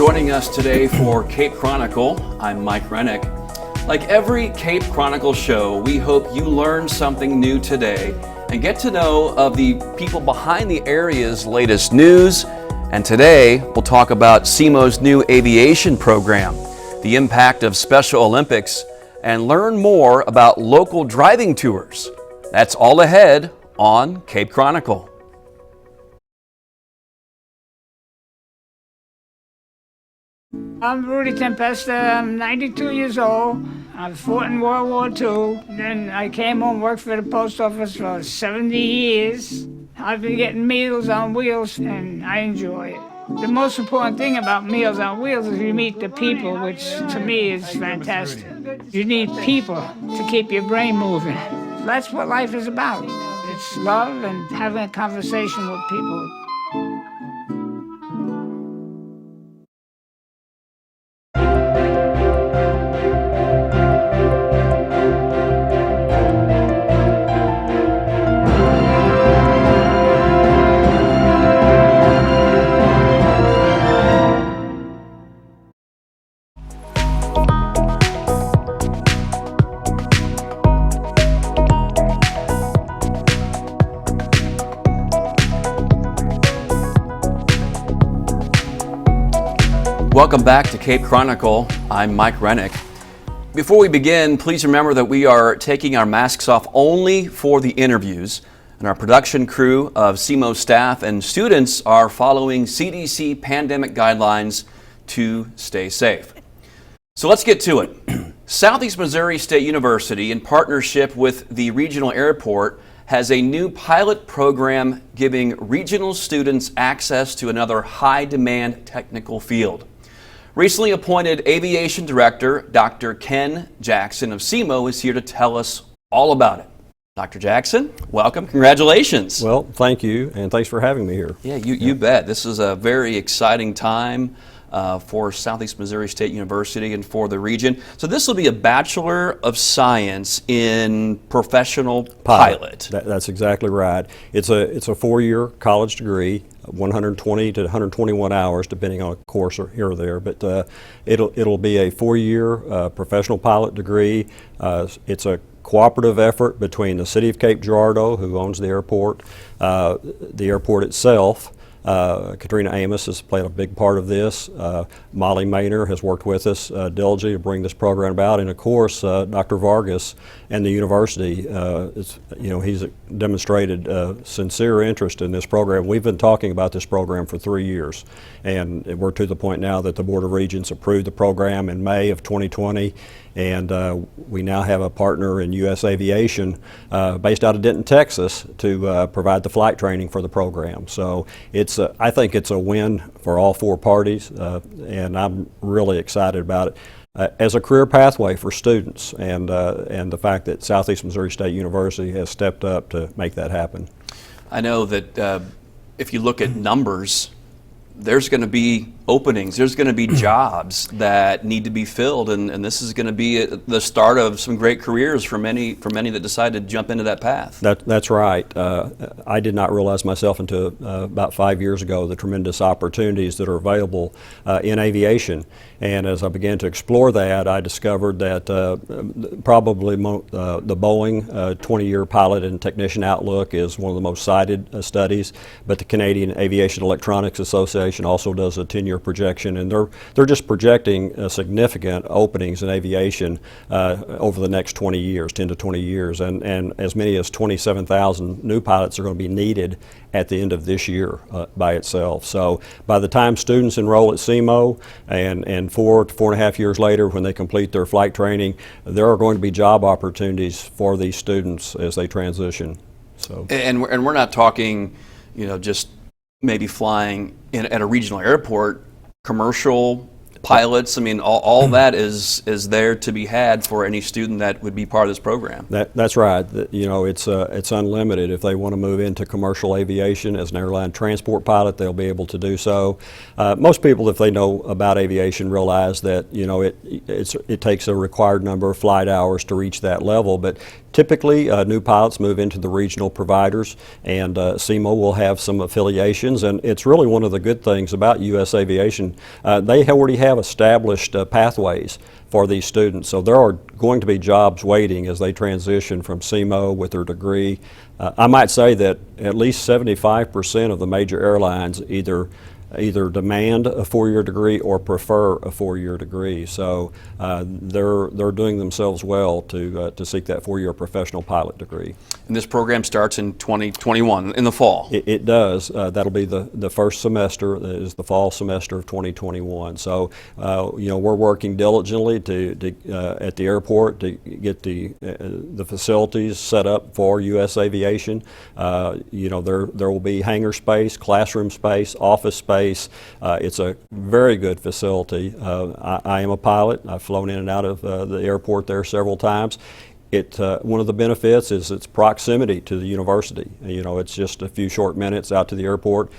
joining us today for Cape Chronicle. I'm Mike RENICK. Like every Cape Chronicle show, we hope you learn something new today and get to know of the people behind the area's latest news. And today, we'll talk about SEMO'S new aviation program, the impact of Special Olympics, and learn more about local driving tours. That's all ahead on Cape Chronicle. I'm Rudy Tempesta. I'm 92 years old. I fought in World War II. Then I came home, worked for the post office for 70 years. I've been getting Meals on Wheels, and I enjoy it. The most important thing about Meals on Wheels is you meet the people, which to me is fantastic. You need people to keep your brain moving. That's what life is about. It's love and having a conversation with people. Welcome back to Cape Chronicle. I'm Mike RENICK. Before we begin, please remember that we are taking our masks off only for the interviews, and our production crew of SEMO staff and students are following CDC pandemic guidelines to stay safe. So let's get to it. Southeast Missouri State University, in partnership with the regional airport, has a new pilot program giving regional students access to another high-demand technical field. Recently appointed Aviation Director Dr. Ken Jackson of SEMO is here to tell us all about it. Dr. Jackson, welcome. Congratulations. Well, thank you, and thanks for having me here. Yeah, you bet. This is a very exciting time for Southeast Missouri State University and for the region. So this will be a Bachelor of Science in Professional Pilot. That's exactly right. It's a 4-year college degree, 120 to 121 hours, depending on a course or here or there. But it'll be a 4-year professional pilot degree. It's a cooperative effort between the City of Cape Girardeau, who owns the airport itself. Katrina Amos has played a big part of this. Molly Maynor has worked with us diligently to bring this program about, and of course, Dr. Vargas and the university. He's demonstrated sincere interest in this program. We've been talking about this program for 3 years, and we're to the point now that the Board of Regents approved the program in May of 2020. And we now have a partner in U.S. Aviation based out of Denton, Texas, to provide the flight training for the program. So I think it's a win for all 4 parties, and I'm really excited about it. As a career pathway for students, and the fact that Southeast Missouri State University has stepped up to make that happen. I know that if you look at numbers, there's going to be openings, there's going to be jobs that need to be filled, and this is going to be the start of some great careers for many that decide to jump into that path. That's right. I did not realize myself until about 5 years ago the tremendous opportunities that are available in aviation. And as I began to explore that, I discovered that probably the Boeing 20-year pilot and technician outlook is one of the most cited studies, but the Canadian Aviation Electronics Association also does a 10-year projection, and they're just projecting significant openings in aviation over the next 20 years, 10 to 20 years, and as many as 27,000 new pilots are going to be needed at the end of this year by itself. So by the time students enroll at SEMO and 4 to 4.5 years later, when they complete their flight training, there are going to be job opportunities for these students as they transition. So and we're not talking, just maybe flying at a regional airport. Commercial pilots, all that is there to be had for any student that would be part of this program. That's right. It's unlimited. If they want to move into commercial aviation as an airline transport pilot, they'll be able to do so. Most people, if they know about aviation, realize that it takes a required number of flight hours to reach that level. But Typically, new pilots move into the regional providers, and SEMO will have some affiliations, and it's really one of the good things about U.S. Aviation. They already have established pathways for these students, so there are going to be jobs waiting as they transition from SEMO with their degree. I might say that at least 75% of the major airlines either demand a four-year degree or prefer a four-year degree. So they're doing themselves well to seek that four-year professional pilot degree. And this program starts in 2021, in the fall. It does. That'll be the first semester, is the fall semester of 2021. So we're working diligently at the airport to get the facilities set up for U.S. Aviation. There will be hangar space, classroom space, office space. It's a very good facility. I am a pilot. I've flown in and out of the airport there several times. One of the benefits is its proximity to the university. It's just a few short minutes out to the airport.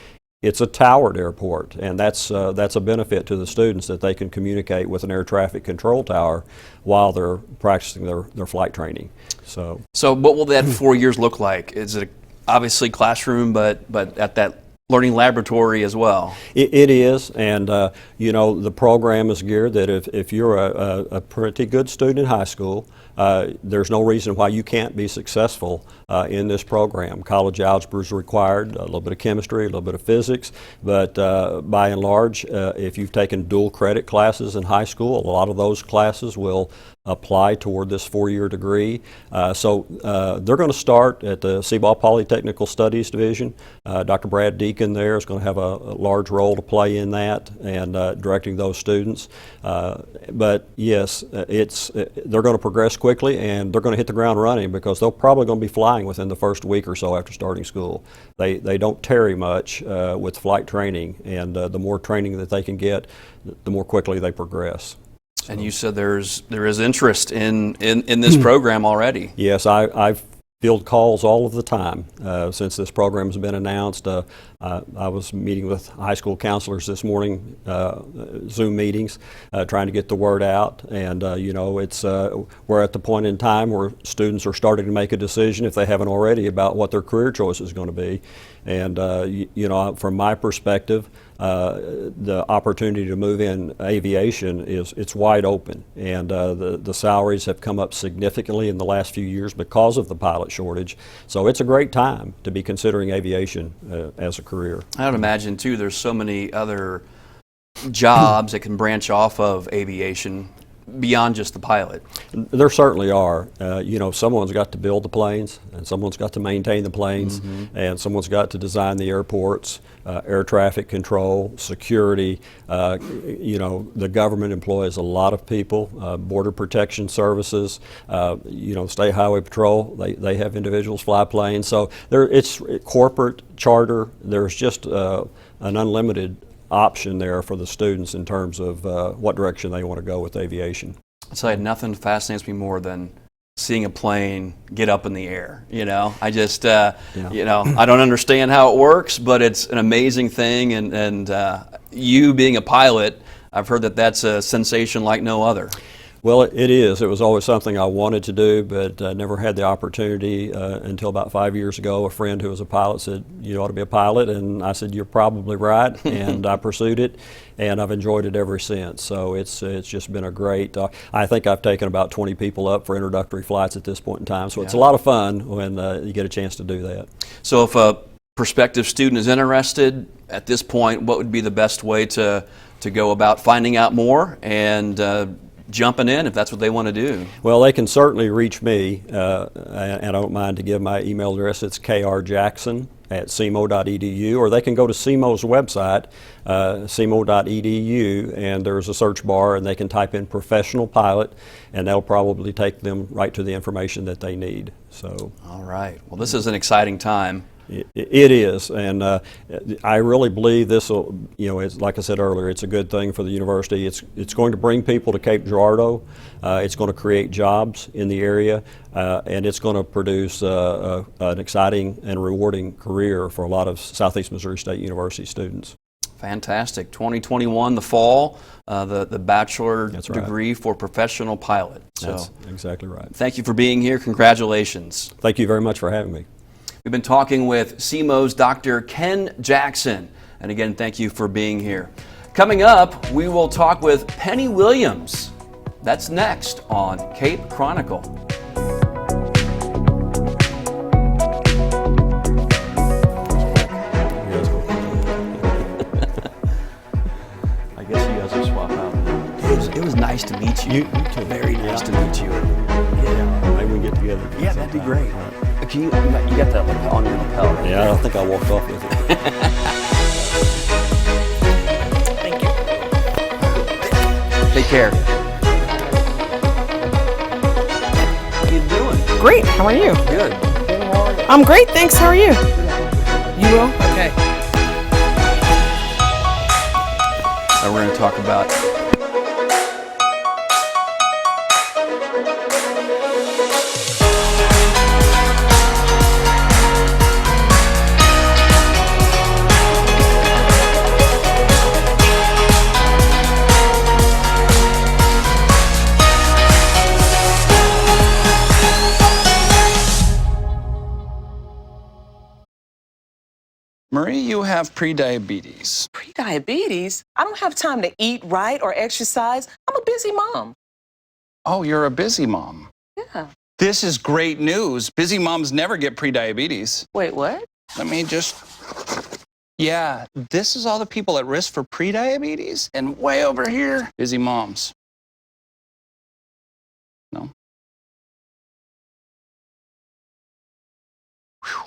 It's a towered airport, and that's a benefit to the students, that they can communicate with an air traffic control tower while they're practicing their flight training. So what will that 4 years look like? Is it obviously classroom, but at that learning laboratory as well? It is, and the program is geared that if you're a pretty good student in high school, there's no reason why you can't be successful in this program. College algebra is required, a little bit of chemistry, a little bit of physics, but by and large, if you've taken dual credit classes in high school, a lot of those classes will apply toward this four-year degree. So they're going to start at the Seaball Polytechnical Studies Division. Dr. Brad Deacon there is going to have a large role to play in that and directing those students. But yes, they're going to progress quickly, and they're going to hit the ground running, because they're probably going to be flying within the first week or so after starting school. They don't tarry much with flight training, and the more training that they can get, the more quickly they progress. And you said there is interest in this program already. Yes, I've field calls all of the time since this program has been announced. I was meeting with high school counselors this morning, Zoom meetings, trying to get the word out. And we're at the point in time where students are starting to make a decision, if they haven't already, about what their career choice is going to be. And from my perspective, the opportunity to move in aviation it's wide open, and the salaries have come up significantly in the last few years because of the pilot shortage. So it's a great time to be considering aviation as a career. I would imagine too, there's so many other jobs that can branch off of aviation beyond just the pilot. There certainly are. Someone's got to build the planes, and someone's got to maintain the planes, and someone's got to design the airports, air traffic control, security. The government employs a lot of people, Border Protection Services, State Highway Patrol, they have individuals fly planes. So it's corporate, charter, there's just an unlimited option there for the students in terms of what direction they want to go with aviation. I'll tell you, nothing fascinates me more than seeing a plane get up in the air. I just, I don't understand how it works, but it's an amazing thing. And you being a pilot, I've heard that that's a sensation like no other. Well, it is. It was always something I wanted to do, but never had the opportunity until about 5 years ago. A friend who was a pilot said, "You ought to be a pilot," and I said, "You're probably right," and I pursued it, and I've enjoyed it ever since. So it's just been a great, I think I've taken about 20 people up for introductory flights at this point in time, so it's a lot of fun when you get a chance to do that. So if a prospective student is interested at this point, what would be the best way to go about finding out more and jumping in if that's what they want to do? Well, they can certainly reach me, and I don't mind to give my email address. It's krjackson@semo.edu, or they can go to SEMO'S website, Semo.edu, and there's a search bar, and they can type in professional pilot, and that'll probably take them right to the information that they need. So, all right. Well, this is an exciting time. It is, and I really believe this will, it's, like I said earlier, it's a good thing for the university. It's going to bring people to Cape Girardeau. It's going to create jobs in the area, and it's going to produce an exciting and rewarding career for a lot of Southeast Missouri State University students. Fantastic. 2021, the fall, the bachelor That's right. degree for professional pilot. So That's exactly right. thank you for being here. Congratulations. Thank you very much for having me. We've been talking with SEMO'S Dr. Ken Jackson. And again, thank you for being here. Coming up, we will talk with Penny Williams. That's next on Cape Chronicle. I guess you guys will swap out. It was nice to meet you. You too. Very nice to meet you. Yeah, maybe we can get together. Yeah, that'd be great. Can you got that on your lapel, right? Yeah, I don't think I walked off with it. Thank you. Take care. How you doing? Great. How are you? Good. I'm great. Thanks. How are you? You will? Okay. Now we're going to talk about Marie, you have prediabetes. Pre-diabetes? I don't have time to eat right or exercise. I'm a busy mom. Oh, you're a busy mom. Yeah. This is great news. Busy moms never get prediabetes. Wait, what? Let me just... Yeah, this is all the people at risk for prediabetes, and way over here, busy moms. No? Whew.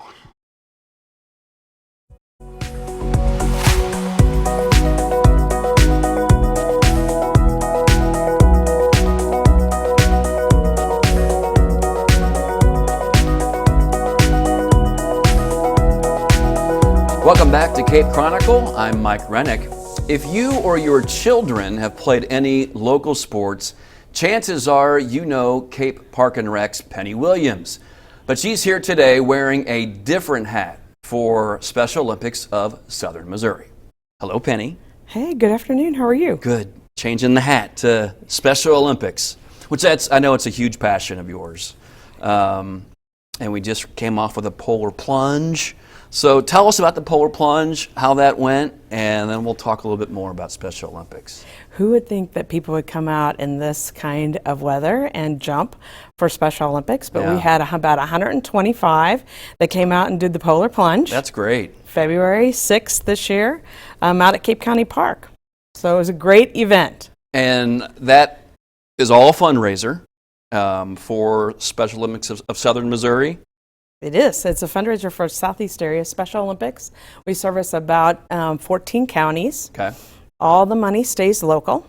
Welcome back to Cape Chronicle. I'm Mike Rennick. If you or your children have played any local sports, chances are you know Cape Park and Rec's Penny Williams. But she's here today wearing a different hat for Special Olympics of Southern Missouri. Hello, Penny. Hey, good afternoon. How are you? Good. Changing the hat to Special Olympics, which I know it's a huge passion of yours. And we just came off with a polar plunge. So tell us about the polar plunge, how that went, and then we'll talk a little bit more about Special Olympics. Who would think that people would come out in this kind of weather and jump for Special Olympics? But Yeah. we had about 125 that came out and did the polar plunge. That's great. February 6th this year out at Cape County Park. So it was a great event. And that is all a fundraiser for Special Olympics of Southern Missouri. It is. It's a fundraiser for Southeast area Special Olympics. We service about 14 counties. Okay. All the money stays local,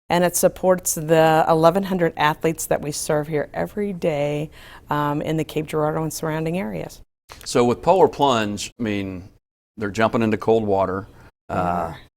and it supports the 1,100 athletes that we serve here every day in the Cape Girardeau and surrounding areas. So with polar plunge, I mean, they're jumping into cold water.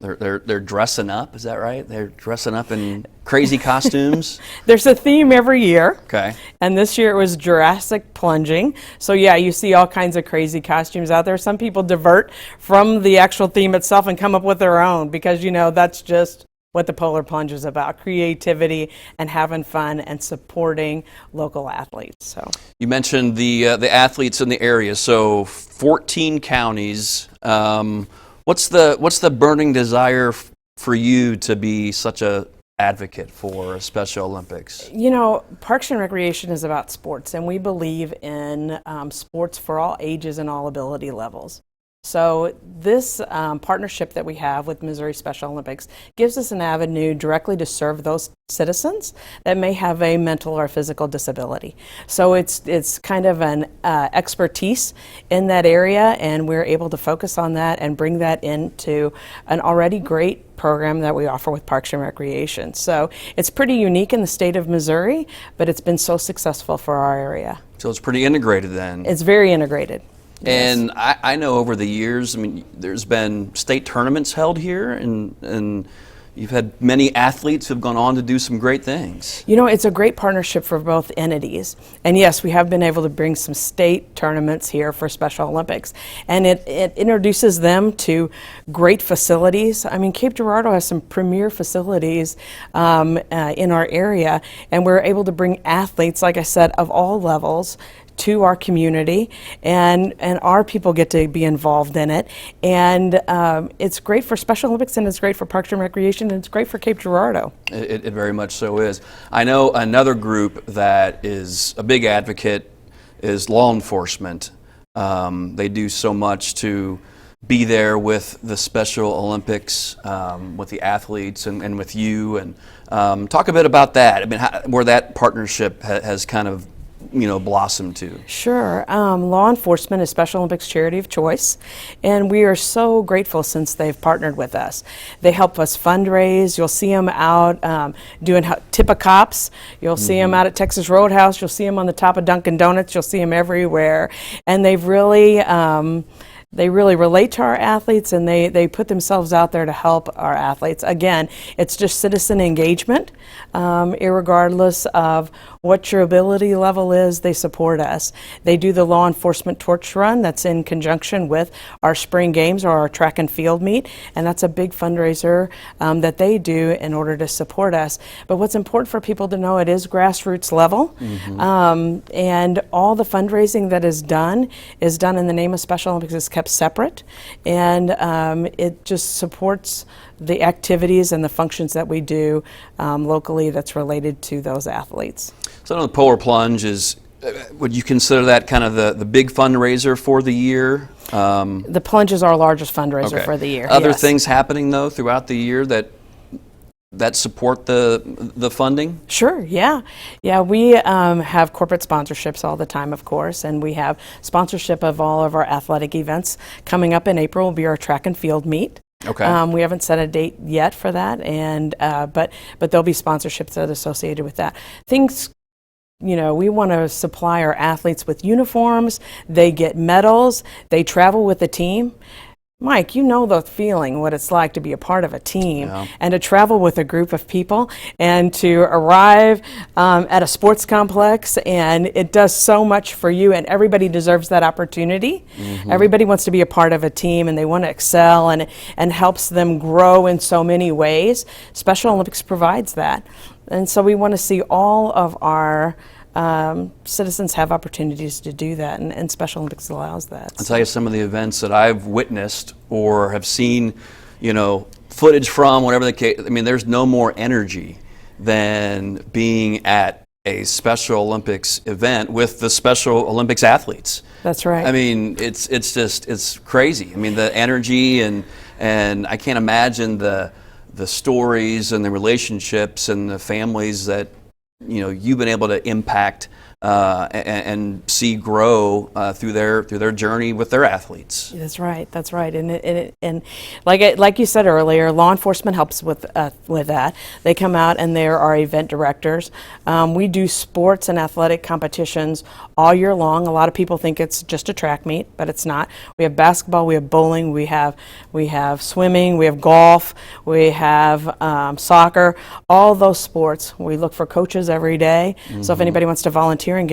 They're dressing up. Is that right? They're dressing up in crazy costumes. There's a theme every year. Okay. And this year it was Jurassic plunging. So yeah, you see all kinds of crazy costumes out there. Some people divert from the actual theme itself and come up with their own because, you know, that's just what the polar plunge is about, creativity and having fun and supporting local athletes. So You mentioned the athletes in the area. So 14 counties. What's the burning desire for you to be such a advocate for Special Olympics? You know, Parks and Recreation is about sports, and we believe in sports for all ages and all ability levels. So this partnership that we have with Missouri Special Olympics gives us an avenue directly to serve those citizens that may have a mental or physical disability. So it's kind of an expertise in that area, and we're able to focus on that and bring that into an already great program that we offer with Parks and Recreation. So it's pretty unique in the state of Missouri, but it's been so successful for our area. So it's pretty integrated then. It's very integrated. And I know over the years, I mean, there's been state tournaments held here, and you've had many athletes who've gone on to do some great things. You know, it's a great partnership for both entities. And yes, we have been able to bring some state tournaments here for Special Olympics. And it introduces them to great facilities. I mean, Cape Girardeau has some premier facilities in our area, and we're able to bring athletes, like I said, of all levels to our community, and our people get to be involved in it. And it's great for Special Olympics, and it's great for Parks and Recreation, and it's great for Cape Girardeau. It very much so is. I know another group that is a big advocate is law enforcement. They do so much to be there with the Special Olympics, with the athletes and with you. And talk a bit about that. I mean, where that partnership has kind of blossomed to. Sure. Law enforcement is Special Olympics charity of choice, and we are so grateful since they've partnered with us. They help us fundraise. You'll see them out doing Tip of Cops. You'll see them out at Texas Roadhouse. You'll see them on the top of Dunkin' Donuts. You'll see them everywhere. And they've really they really relate to our athletes, and they put themselves out there to help our athletes. Again, it's just citizen engagement. Irregardless of what your ability level is, they support us. They do the law enforcement torch run that's in conjunction with our spring games or our track and field meet, and that's a big fundraiser that they do in order to support us. But what's important for people to know, it is grassroots level, and all the fundraising that is done in the name of Special Olympics. Is kept separate, and it just supports the activities and the functions that we do locally that's related to those athletes. So I know the Polar Plunge is, would you consider that kind of the big fundraiser for the year? The Plunge is our largest fundraiser for the year. Other yes. things happening though throughout the year that support the funding? Sure, yeah. Yeah, we have corporate sponsorships all the time, of course, and we have sponsorship of all of our athletic events. Coming up in April will be our track and field meet. Okay. We haven't set a date yet for that, and but there'll be sponsorships that are associated with that. Things, we want to supply our athletes with uniforms. They get medals. They travel with the team. Mike, you know the feeling, what it's like to be a part of a team and to travel with a group of people and to arrive at a sports complex, and it does so much for you, and everybody deserves that opportunity. Everybody wants to be a part of a team, and they want to excel, and helps them grow in so many ways. Special Olympics provides that. And so we want to see all of our citizens have opportunities to do that, and Special Olympics allows that. I'll tell you some of the events that I've witnessed or have seen, footage from, whatever the case. I mean, there's no more energy than being at a Special Olympics event with the Special Olympics athletes. That's right. I mean, it's crazy. I mean, the energy and I can't imagine the stories and the relationships and the families that you've been able to impact and see grow through their journey with their athletes. That's right. That's right. And like you said earlier, law enforcement helps with that. They come out and they're our event directors. We do sports and athletic competitions all year long. A lot of people think it's just a track meet, but it's not. We have basketball, we have bowling, we have swimming, we have golf, we have soccer. All those sports. We look for coaches every day. So if anybody wants to volunteer and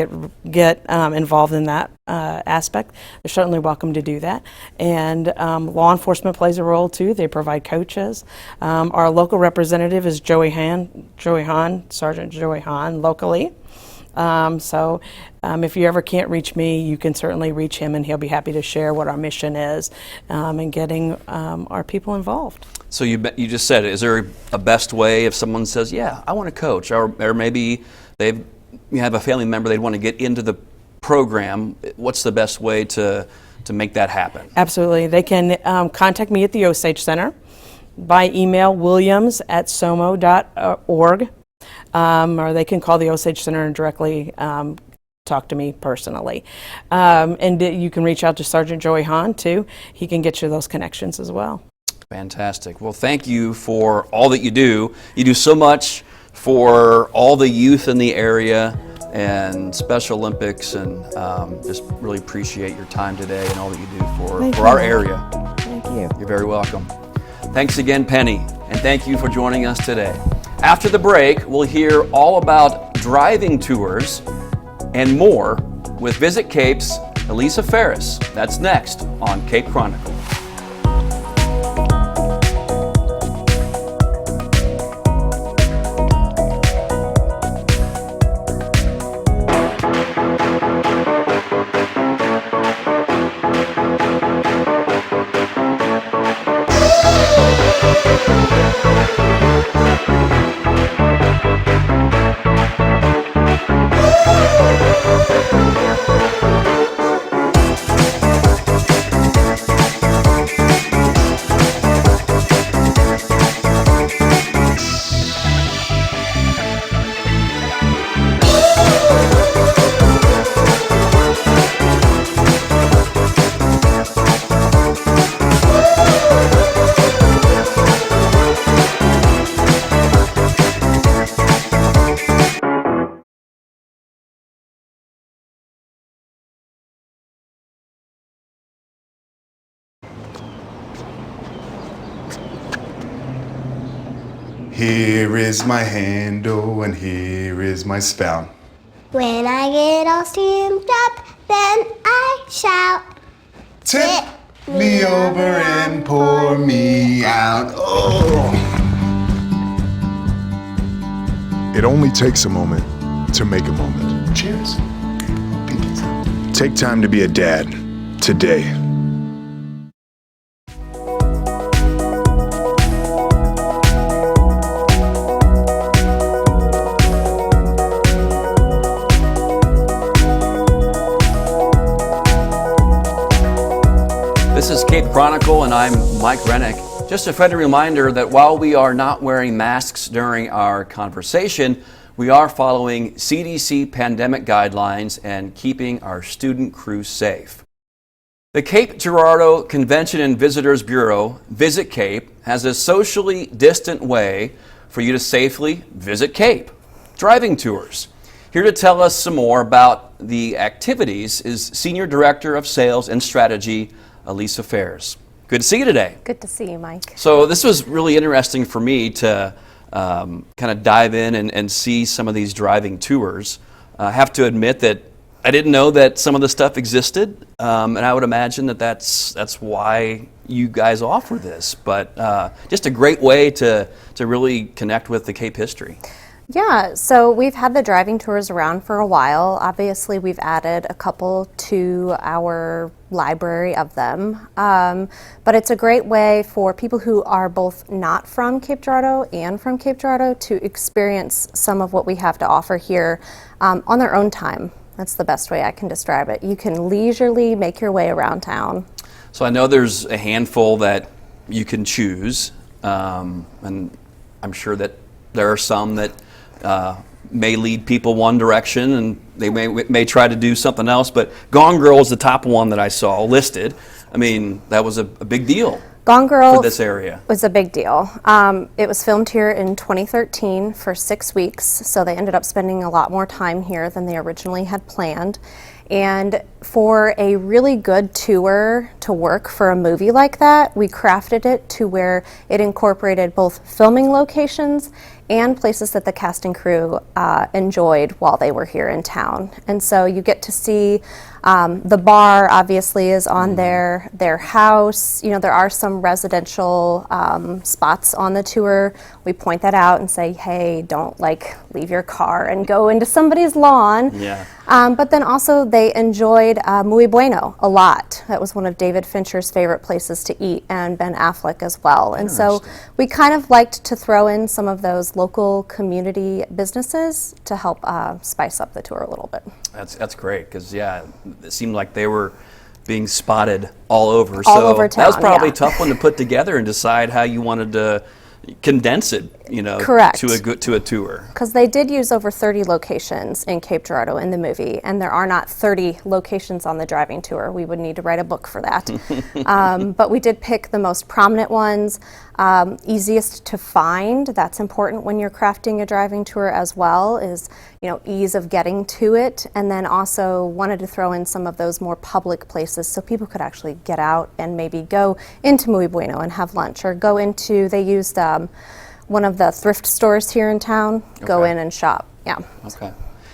get involved in that aspect, they're certainly welcome to do that. And law enforcement plays a role too. They provide coaches. Our local representative is Sergeant Joey Hahn locally. So if you ever can't reach me, you can certainly reach him, and he'll be happy to share what our mission is in getting our people involved. So you just said, is there a best way if someone says, yeah, I want to coach, or maybe you have a family member they'd want to get into the program, what's the best way to make that happen? Absolutely. They can contact me at the Osage Center by email, williams@SOMO.org, or they can call the Osage Center and directly talk to me personally. And you can reach out to Sergeant Joey Hahn too. He can get you those connections as well. Fantastic. Well, thank you for all that you do. You do so much for all the youth in the area and Special Olympics, and just really appreciate your time today and all that you do for our area. Thank you. You're very welcome. Thanks again, Penny. and thank you for joining us today. After the break, we'll hear all about driving tours and more with Visit Cape's Alyssa Phares. That's next on Cape Chronicle. Here is my handle and here is my spout. When I get all steamed up, then I shout. Tip me over and pour me out. Oh. It only takes a moment to make a moment. Cheers. Take time to be a dad today. This is Cape Chronicle, and I'm Mike Rennick. Just a friendly reminder that while we are not wearing masks during our conversation, we are following CDC pandemic guidelines and keeping our student crew safe. The Cape Girardeau Convention and Visitors Bureau, Visit Cape, has a socially distant way for you to safely visit Cape. Driving tours. Here to tell us some more about the activities is Senior Director of Sales and Strategy, Alyssa Phares. Good to see you today. Good to see you, Mike. So this was really interesting for me to kind of dive in and see some of these driving tours. I have to admit that I didn't know that some of the stuff existed, and I would imagine that that's why you guys offer this. But just a great way to really connect with the Cape history. Yeah, so we've had the driving tours around for a while. Obviously, we've added a couple to our library of them. But it's a great way for people who are both not from Cape Girardeau and from Cape Girardeau to experience some of what we have to offer here on their own time. That's the best way I can describe it. You can leisurely make your way around town. So I know there's a handful that you can choose, and I'm sure that there are some that may lead people one direction and they may try to do something else, but Gone Girl is the top one that I saw listed. I mean, that was a big deal. Gone Girl for this area was a big deal. It was filmed here in 2013 for 6 weeks, so they ended up spending a lot more time here than they originally had planned. And for a really good tour to work for a movie like that, we crafted it to where it incorporated both filming locations and places that the cast and crew enjoyed while they were here in town. And so you get to see the bar obviously is on their house. You know, there are some residential spots on the tour. We point that out and say, hey, don't leave your car and go into somebody's lawn. Yeah. But then also they enjoyed Muy Bueno a lot. That was one of David Fincher's favorite places to eat, and Ben Affleck as well. And so we kind of liked to throw in some of those local community businesses to help spice up the tour a little bit. That's great, because it seemed like they were being spotted all over. All over town, that was probably yeah. a tough one to put together and decide how you wanted to condense it, Correct. to a tour. Because they did use over 30 locations in Cape Girardeau in the movie, and there are not 30 locations on the driving tour. We would need to write a book for that. But we did pick the most prominent ones, easiest to find. That's important when you're crafting a driving tour as well, is ease of getting to it, and then also wanted to throw in some of those more public places so people could actually get out and maybe go into Muy Bueno and have lunch, or go into, they used one of the thrift stores here in town. Go Okay. in and shop. Yeah. Okay.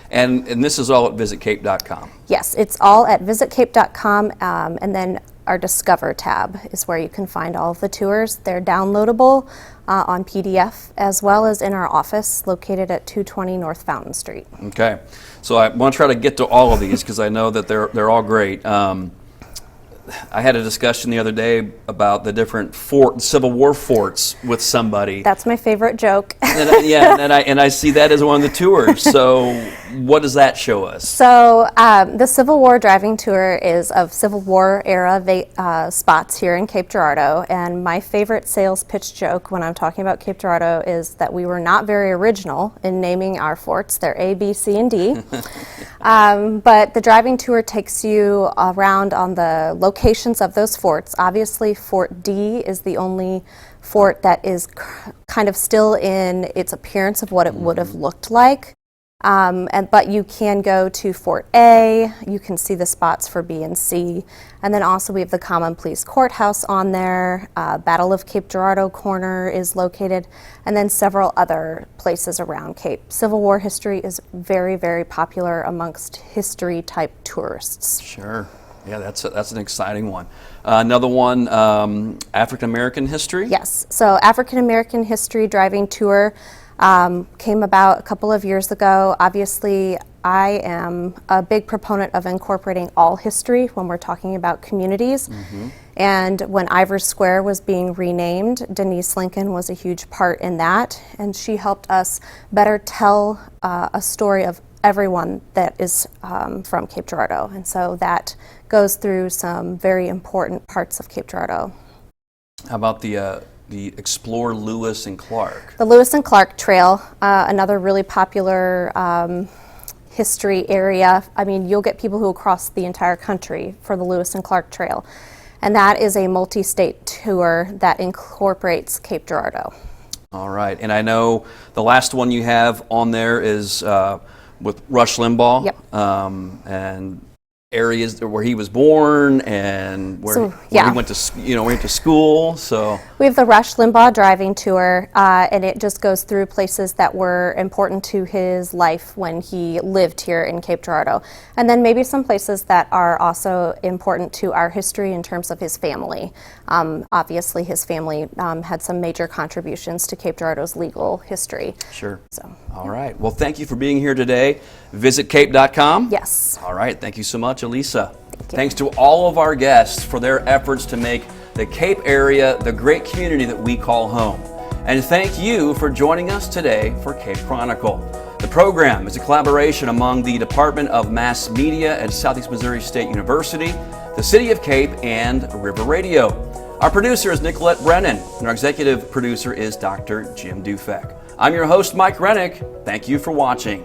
And this is all at visitcape.com. Yes, it's all at visitcape.com, and then our Discover tab is where you can find all of the tours. They're downloadable on PDF as well as in our office located at 220 North Fountain Street. Okay. So I want to try to get to all of these because I know that they're all great. I had a discussion the other day about the different Civil War forts with somebody. That's my favorite joke. And I see that as one of the tours. So what does that show us? So the Civil War driving tour is of Civil War era spots here in Cape Girardeau. And my favorite sales pitch joke when I'm talking about Cape Girardeau is that we were not very original in naming our forts. They're A, B, C, and D. But the driving tour takes you around on the locations of those forts. Obviously, Fort D is the only fort that is kind of still in its appearance of what it would have looked like. But you can go to Fort A, you can see the spots for B and C, and then also we have the Common Pleas Courthouse on there, Battle of Cape Girardeau Corner is located, and then several other places around Cape. Civil War history is very, very popular amongst history-type tourists. Sure. Yeah, that's an exciting one. Another one, African American history? Yes, so African American history driving tour came about a couple of years ago. Obviously, I am a big proponent of incorporating all history when we're talking about communities. And when Ivor Square was being renamed, Denise Lincoln was a huge part in that, and she helped us better tell a story of everyone that is from Cape Girardeau. And so that goes through some very important parts of Cape Girardeau. How about the Explore Lewis and Clark? The Lewis and Clark Trail, another really popular history area. I mean, you'll get people who will cross the entire country for the Lewis and Clark Trail. And that is a multi-state tour that incorporates Cape Girardeau. All right. And I know the last one you have on there is with Rush Limbaugh. Yep. And areas where he was born and where he went to school. So we have the Rush Limbaugh driving tour, and it just goes through places that were important to his life when he lived here in Cape Girardeau, and then maybe some places that are also important to our history in terms of his family. Obviously, his family had some major contributions to Cape Girardeau's legal history. Sure. So, all right. Well, thank you for being here today. Visit cape.com. Yes. All right. Thank you so much, Alyssa. Thanks to all of our guests for their efforts to make the Cape area the great community that we call home. And thank you for joining us today for Cape Chronicle. The program is a collaboration among the Department of Mass Media at Southeast Missouri State University, the City of Cape, and River Radio. Our producer is Nicolette Brennan, and our executive producer is Dr. Jim Dufek. I'm your host, Mike Rennick. Thank you for watching.